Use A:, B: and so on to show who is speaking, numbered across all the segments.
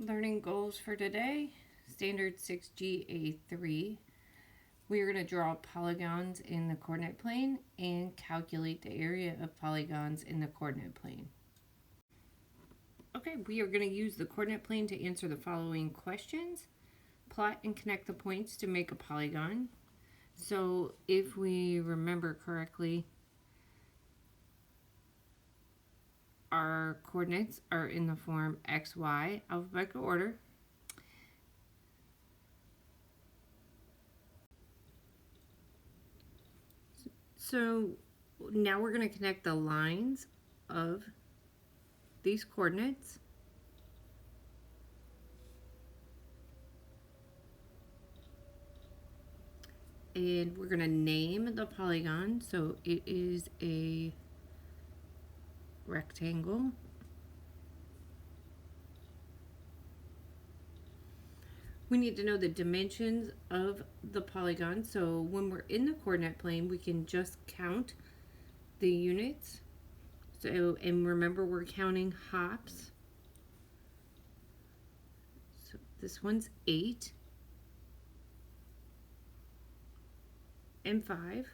A: Learning goals for today, Standard 6GA3. We are going to draw polygons in the coordinate plane and calculate the area of polygons in the coordinate plane. Okay, we are going to use the coordinate plane to answer the following questions. Plot and connect the points to make a polygon. So if we remember correctly, our coordinates are in the form XY, alphabetical order. So now we're going to connect the lines of these coordinates. And we're going to name the polygon. So it is a rectangle. We need to know the dimensions of the polygon. So when we're in the coordinate plane, we can just count the units. So, and remember, we're counting hops. So this one's 8 and 5.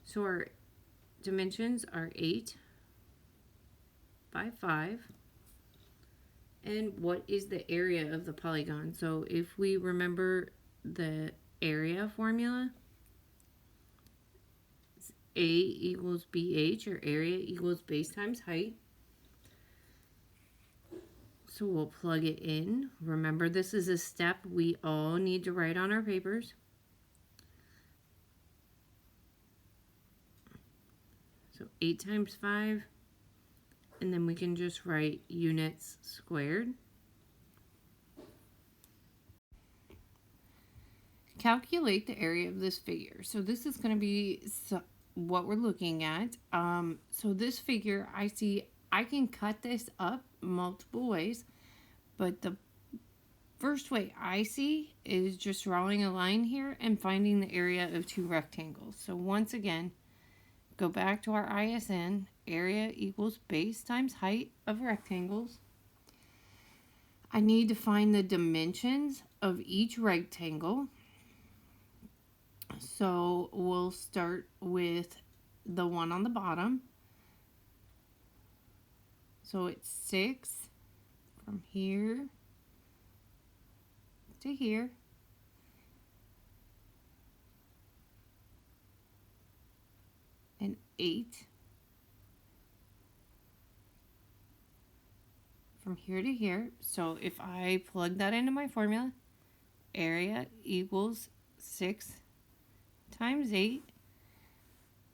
A: So our dimensions are 8 by 5. And what is the area of the polygon? So if we remember the area formula, A equals BH, or area equals base times height. So we'll plug it in. Remember, this is a step we all need to write on our papers. So 8 times 5, and then we can just write units squared. Calculate the area of this figure. So this is going to be what we're looking at. So this figure, I can cut this up multiple ways, but the first way I see is just drawing a line here and finding the area of two rectangles. So once again, go back to our ISN. Area equals base times height of rectangles. I need to find the dimensions of each rectangle. So we'll start with the one on the bottom. So it's 6 from here to here. And 8 from here to here. So if I plug that into my formula, area equals 6 times 8.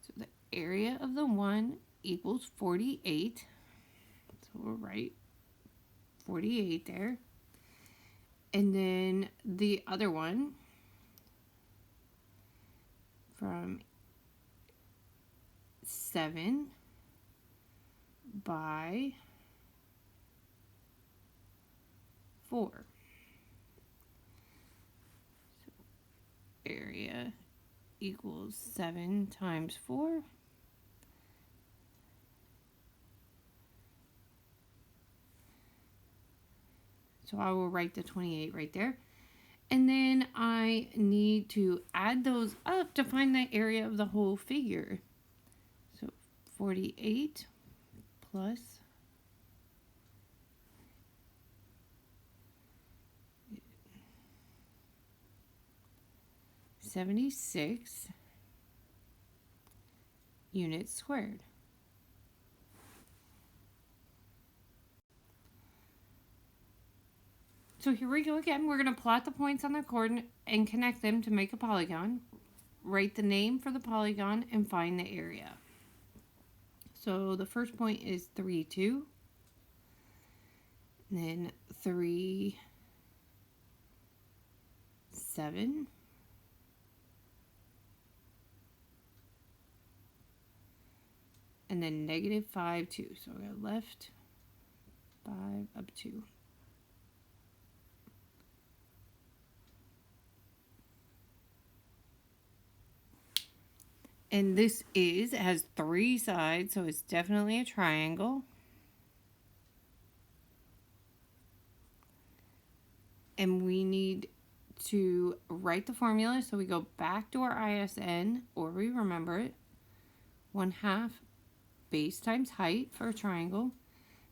A: So the area of the one equals 48. So we'll write 48 there. And then the other one from 7 by 4. So area equals 7 times 4. So I will write the 28 right there. And then I need to add those up to find the area of the whole figure. So 48 plus 76 units squared. So here we go again. We're going to plot the points on the coordinate and connect them to make a polygon. Write the name for the polygon and find the area. So the first point is 3, 2. Then 3, 7. And then negative 5, 2. So I got left 5 up 2. And this has 3 sides, so it's definitely a triangle. and we need to write the formula. So we go back to our ISN, or we remember it. 1/2 base times height for a triangle.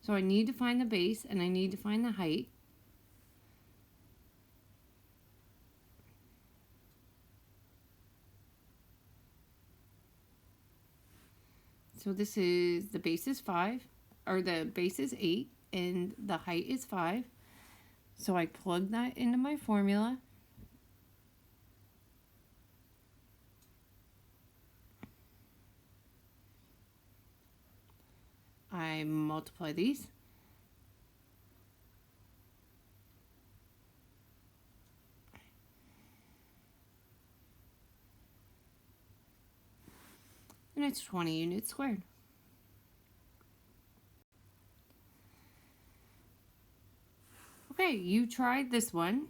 A: So I need to find the base and I need to find the height. So this is, the base is 5, or the base is 8, and the height is 5. So I plug that into my formula. I multiply these. And it's 20 units squared. Okay, you tried this one.